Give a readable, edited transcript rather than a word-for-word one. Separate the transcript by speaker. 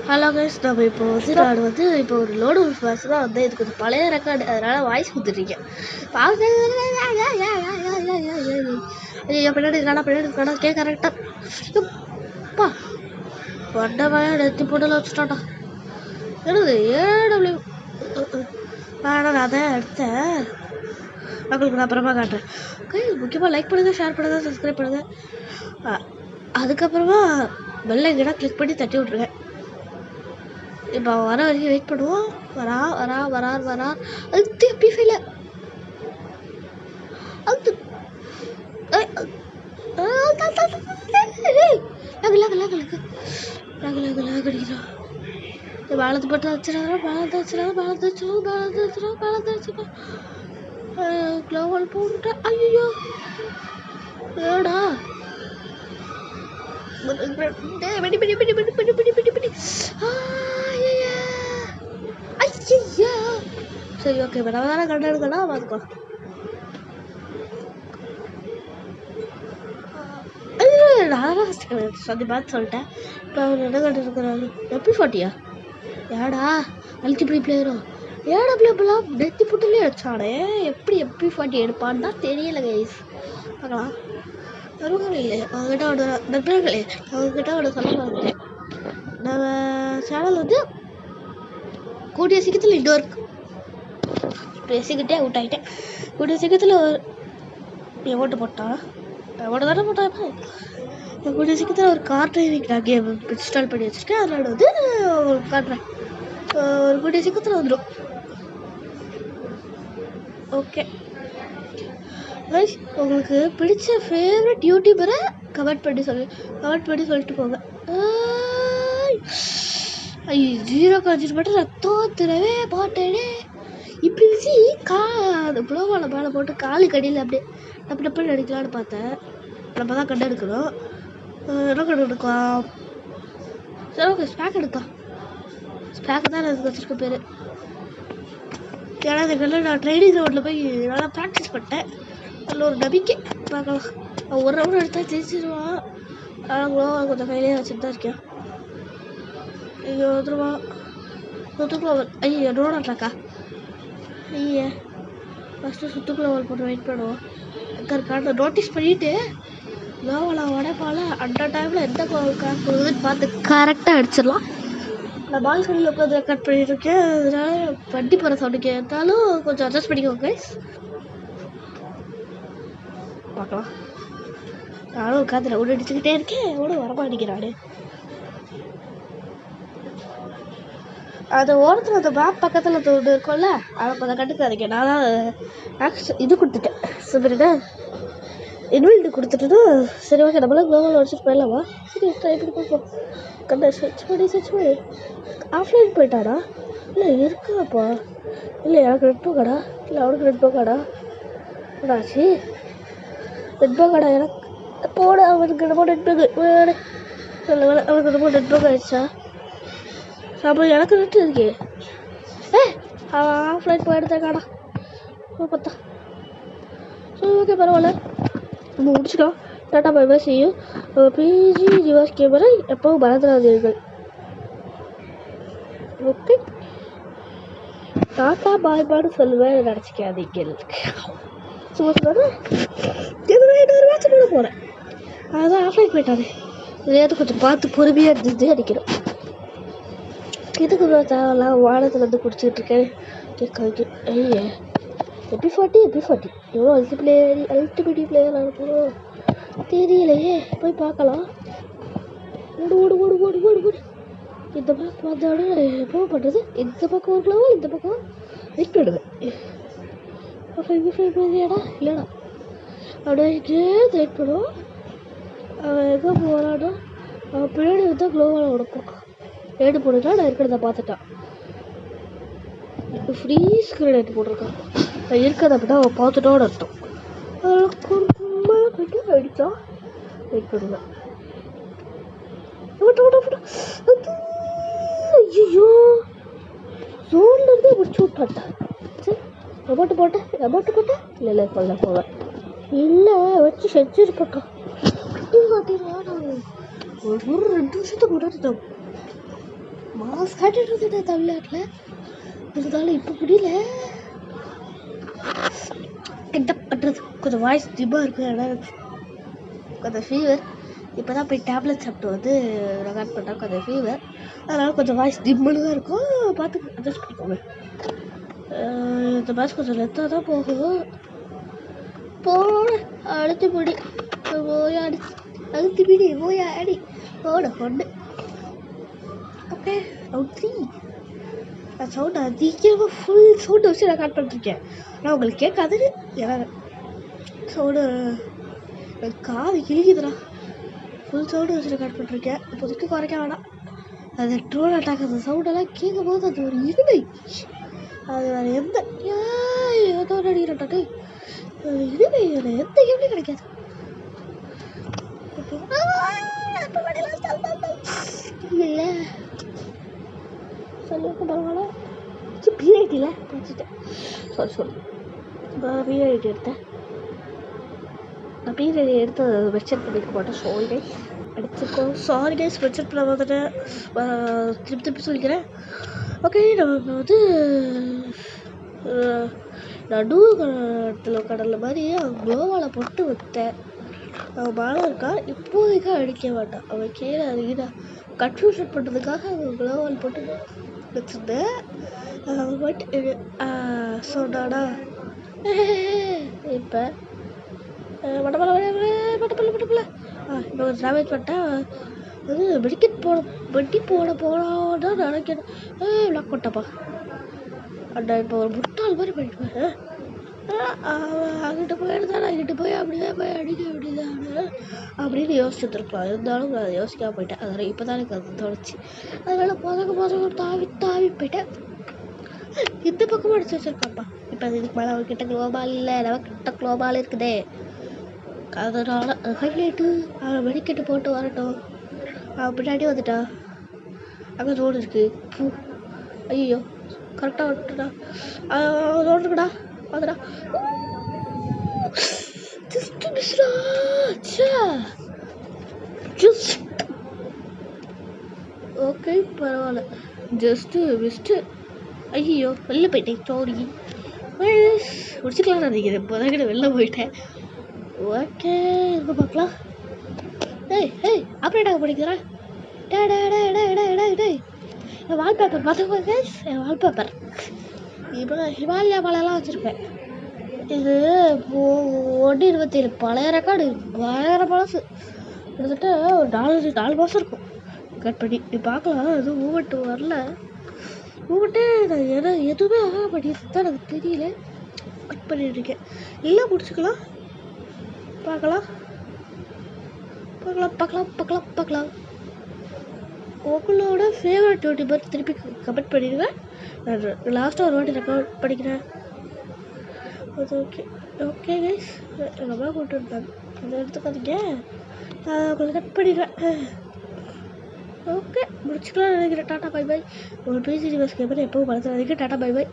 Speaker 1: Hello guys, நம்ம இப்போ வந்து நான் வந்து இப்போ ஒரு லோடு வாய்ஸ் தான் வந்து இது கொஞ்சம் பழைய ரெக்கார்டு, அதனால் வாய்ஸ் கொடுத்துட்ருக்கேன். ஐயோ, பின்னாடி இருக்காடா கே கரெக்டாக வண்ட வாயா நெத்தி போட்டில் வச்சுட்டாடா. என்னது ஏடபிள்யூ நான் அதான் எடுத்தேன். உங்களுக்கு நான் அப்புறமா காட்டுறேன். கைஸ், முக்கியமாக லைக் பண்ணுங்கள், ஷேர் பண்ணுங்கள், சப்ஸ்கிரைப் பண்ணுங்கள். அதுக்கப்புறமா பெல் ஐக்கனை கிளிக் பண்ணி தட்டி விட்ருங்க. இப்போ வர வரைக்கும் வெயிட் பண்ணுவோம். வரா அது எப்படி ஃபீல் அது அடிக்கிறோம். பாலத்தை போட்டு வச்சிடாதான் க்ளோவல் போட்டுட்டேன். ஐயோ ஏடா சரி, ஓகே, நம்ம தானே கண்டு எடுக்கலாம். பார்த்துக்கோ. சொல்லி பார்த்து சொல்லிட்டேன். இப்போ அவர் என்ன கண்டு இருக்கிறாரு? எப்படி ஃபாட்டியா ஏடா மல்டிபிளி பிளேயரும் ஏடபிள்யூலாம் நெத்தி புட்டுலேயே வச்சானே. எப்படி ஃபாட்டி எடுப்பான்னு தான் தெரியல கைஸ். பார்க்கலாம். இல்லை அவங்ககிட்ட ஒரு நண்பர்களே, அவங்ககிட்ட ஒரு சொல்ல மாதிரி நம்ம சேனல் வந்து கூடிய சீக்கிரத்தில் இன்னொரு பேசிக்கிட்டே அவுட் ஆகிட்டேன். கூடிய சீக்கிரத்தில் ஒரு ஓட்டு போட்டான். தானே போட்டான். கூடிய சீக்கிரத்தில் ஒரு கார் டிரைவிங் நான் கேம் இன்ஸ்டால் பண்ணி வச்சுருக்கேன். அதனால வந்து காட்டுறேன். ஒரு கூடிய சீக்கிரத்தில் வந்துடும். ஓகே கைஸ், உங்களுக்கு பிடிச்ச ஃபேவரட் யூடியூபரை கமெண்ட் பண்ணி சொல்லிட்டு போங்க. ஐயோ, 0 காஞ்சிட்டு மட்டும் ரத்தம் திரவே மாட்டேனே. இப்படி வச்சு அந்த புலவால மேலே போட்டு காலு கடியில் அப்படியே டப்பு அடிக்கலான்னு பார்த்தேன். நம்ம தான் கண்டு எடுக்கணும். என்ன கண்டு எடுக்கலாம்? சரி, ஓகே, ஸ்பேக் எடுக்கலாம். ஸ்பேக்கு தான் அதுக்கு வச்சுருக்க பேர். ஏன்னா இதுக்கெல்லாம் நான் ட்ரைனிங் கிரவுண்டில் போய் நல்லா ப்ராக்டிஸ் பண்ணிட்டேன். அதில் ஒரு நம்பிக்கை. பார்க்கலாம். ஒரு ரவுண்ட் எடுத்தால் ஜெயிச்சிருவான். ஆனால் கொஞ்சம் கையிலே வச்சுட்டு தான் இருக்கேன். ஐயோ, வந்துடுவான். சுத்துக்குளோவல். ஐயோ, டோனாட்லாக்கா. ஐயா, ஃபஸ்ட்டு சுத்துக்குளோவல் போட்டு வெயிட் பண்ணுவோம். கார்டை நோட்டீஸ் பண்ணிவிட்டு லோவலாக உடைப்பால அந்த டைமில் எந்த கார்டு கொடுக்குதுன்னு பார்த்து கரெக்டாக அடிச்சிடலாம். நான் பால்கனியில் உட்காந்து ரெக்கார்ட் பண்ணிட்டுருக்கேன். அதனால வண்டி போகிற சவுண்டு கேட்டாலும் கொஞ்சம் அட்ஜஸ்ட் பண்ணிக்கோங்க கைஸ். பார்க்கலாம். நானும் உட்காந்து ரவுண்ட் அடிச்சுக்கிட்டே இருக்கேன். எவ்வளோ வரமாட்டேங்கிறானே. அது ஓரத்தில் அந்த மேப் பக்கத்தில் தோடு இருக்கும்ல, அதை கொஞ்சம் கண்டுக்காதீங்க. நான் தான் இது கொடுத்துட்டேன். சரிடா, இன்வெல்ட்டு கொடுத்துட்டுனா சரி, ஓகே, நம்மளாம் குளோபல் வச்சுட்டு போயிடலாமா? சரி, ட்ரை பண்ணி பார்ப்போம். கண்ட சர்ச் பண்ணி ஆஃப்லைன் போயிட்டாடா? இல்லை இருக்காப்பா. இல்லை எனக்கு ரெட் போக்காடா? இல்லை அவனுக்கு ரெட் போக்காடா? என்னாச்சு? ரெட் போக்காடா எனக்கு போட. அவனுக்கு நம்ம ரெட் போக்கு அவனுக்கு ரொம்ப ரெட் போக் ஆயிடுச்சா? அப்புறம் எனக்கு ரெட்டு இருக்கே. அவன் ஆஃப்லைன் போயிடுதாக்காடா பார்த்தா. சரி, ஓகே, பரவாயில்ல, நம்ம முடிச்சுக்கலாம். டாட்டா பை பை, செய்யும். பிஜி ரிவர்ஸ் கேமரா எப்பவும் மறந்துடாதீர்கள். ஓகே, டாட்டா பாய்பான்னு சொல்லுவேன், நினச்சிக்காதீங்கள். சும்மா சொன்னா இன்னொரு மேட்ச் பண்ண போகிறேன். அதுதான் ஆஃப்லைன் போயிட்டாரு. இதையாவது கொஞ்சம் பார்த்து பொறுமையாக இருந்துட்டு அடிக்கிறோம். இதுக்கு தேவையில்லாம் வானத்தில் வந்து குடிச்சிக்கிட்டு இருக்கேன். கேட்காது. ஐயா, எப்படி ஃபாட்டி எவ்வளோ அல்டிமேட்டி பிளேயர் அனுப்பணும் தெரியலையே. போய் பார்க்கலாம். ஓடு. இந்த மேப் வந்தோட எப்போ பண்ணுறது? இந்த பக்கம் இருக்கலாமா? இந்த பக்கம் வெயிட் பண்ணுவேன். இடம் இல்லைடா. அப்படியே வெயிட் பண்ணுவோம். அவன் எங்கே போகிறானோ அவன் பின்னாடி வந்து க்ளோவால் உடைப்பான். ஏடு போட்டுட்டா. நான் இருக்கிறத பார்த்துட்டான். ஃப்ரீ ஸ்க்ரீன் போட்டிருக்கான். நான் இருக்கிறத அப்படின்னா அவன் பார்த்துட்டோன்னு அர்த்தம். அதில் அடித்தான். வெயிட் பண்ணுவேன். ஐயோ, ஜோன்லேருந்தே முடிச்சு விட்டாட்டா. சரி, அமௌண்ட்டு போட்டேன். இல்லை போவேன். இல்லை வச்சு செஞ்சுருப்பேக்கா. ஒரு 2 வருஷத்துக்கு முன்னாடி தான் மாஸ் காட்டிட்டு இருந்தேன் தமிழ்நாட்டில். இருந்தாலும் இப்போ முடியல. என்ன பண்ணுறது, கொஞ்சம் வாய்ஸ் டிப்பாக இருக்குது. ஆனால் கொஞ்சம் ஃபீவர். இப்போ தான் போய் டேப்லெட் சாப்பிட்டு வந்து ரெக்கார்ட் பண்ணுறேன். கொஞ்சம் ஃபீவர், அதனால் கொஞ்சம் வாய்ஸ் டிம்மில் தான் இருக்கும். பார்த்து அட்ஜஸ்ட் பண்ணிக்கோங்க. இந்த மேட்ச் கொஞ்சம் லெத்தாக தான் போகும். போட அழுத்தி பிடி போயாடி, அழுத்தி பிடி போயாடி போட ஒன்று. Okay, out 3. நான் சவுண்ட் அதிகமாக ஃபுல் சவுண்டு வச்சு ரெக்கார்ட் பண்ணிருக்கேன். ஆனால் உங்களுக்கு கேட்காது. ஏன்னா சவுண்டு காது கிழிக்குதுடா. ஃபுல் சவுண்டு வச்சு ரெக்கார்ட் பண்ணிருக்கேன். இப்போதைக்கு குறைக்க வேணாம். அது ட்ரோன் அட்டாக் அந்த சவுண்டெல்லாம் கேட்கும் போது அது ஒரு இனிமை. அது வேறு எந்த ஏதோ நடிக்கிறட்டாட்டே இனிமை வேறு எந்த கேம்லையும் கிடைக்காது. இல்லை சொல்லுக்கு பரவாயில்ல. பிஐடியில் படிச்சுட்டேன். சாரி நான் பிஐடி எடுத்தேன். நான் பிஐடி எடுத்து வெப்சைட் பண்ணிக்க மாட்டேன். சாரி கைஸ் அடிச்சிருக்கோம். சாரி கைஸ் வெப்சைட் பண்ண வந்துட்டேன். திருப்பி சொல்லிக்கிறேன். ஓகே, நம்ம வந்து நடு கடலில் மாதிரி குளோவால் போட்டு விட்டேன். அவன் மேலே இருக்கா, இப்போதைக்கு அடிக்க மாட்டான். அவன் கீழே அதிக கன்ஃபியூஷன் பண்ணுறதுக்காக அவன் குளோவால் போட்டு வச்சுருந்தேன். அவன் போட்டு சொன்னானா இப்போ மட்டப்பள்ள இப்போ ஒரு டேமேஜ் பண்ணிட்டேன். அது மெடிக்கெட் போடான்னு நினைக்கிறேன். லாக் பண்ணிட்டப்பா. அண்ணா இப்போ ஒரு முட்டாள் மாதிரி பண்ணிட்டு அங்கிட்ட போயிடுதானே, அங்கிட்ட போய் அப்படியே போய் அடிக்க வேண்டியதானே அப்படின்னு யோசிச்சுருக்கலாம். இருந்தாலும் நான் யோசிக்காமல் போயிட்டேன். அதனால் இப்போ தான் எனக்கு அது தோணுச்சு. அதனால் போதக தாவி போயிட்டேன். இந்த பக்கமும் அடிச்சு வச்சிருக்காப்பா. இப்போ இதுக்கு மேலே அவர்கிட்ட குளோபால் இல்லை, நம்மக்கிட்ட குளோபால் இருக்குதே. அதனால் ஹைலைட்டு அவன் மெடிக்கெட்டு போட்டு வரட்டும். அவன் பின்னாடி வந்துட்டா. அங்கே ரோடு இருக்குது. பூ ஐயோ கரெக்டாக வந்துட்டுடா. ரோடு இருக்குடா. வந்துடா. ஜஸ்ட் மிஸ்டா. ஜஸ்ட் ஓகே பரவாயில்ல. Just missed. ஐயோ வெளில போயிட்டேன். சாரி முடிச்சுக்கலாம் நினைக்கிறேன். இப்போ தான் வெளில போயிட்டேன். ஓகே இப்போ பார்க்கலாம். ஏய் ஆப்ரேட்டாக படிக்கிறேன். டே என் வால்பேப்பர் பார்த்துக்கோ கைஸ். என் வால்பேப்பர் இப்போ ஹிமாலயா மலையெல்லாம் வச்சுருப்பேன். இது 1:27 பழைய ரெக்கார்டு. பயங்கர பழசு. கிட்டத்தட்ட ஒரு 4 மாதம் இருக்கும் கட் பண்ணி. நீ பார்க்கலாம். எதுவும் மூமெண்ட்டு வரல. மூமெண்ட்டே நான் எதுவுமே ஆக மாட்டேங்குது தான் எனக்கு தெரியல. கட் பண்ணிட்டுருக்கேன். இல்லை முடிச்சுக்கலாம். பார்க்கலாம். உங்களோட ஃபேவரட் யூடியூபர் திருப்பி கமெண்ட் பண்ணிடுவேன். நான் லாஸ்ட்டாக ஒரு வாட்டி ரெக்கார்ட் பண்ணிக்கிறேன். அது ஓகே கைஸ். எங்கள் அம்மா கூப்பிட்டு இருந்தாங்க. அதை எடுத்துக்காதீங்க. நான் உங்களுக்கு கட் பண்ணிடுவேன். ஓகே முடிச்சுக்கலாம் நினைக்கிறேன். Tata bye. ஒரு பிசி டிவைஸ் கேமரா எப்பவும் வளர்த்துறதுக்கு டாட்டா பை.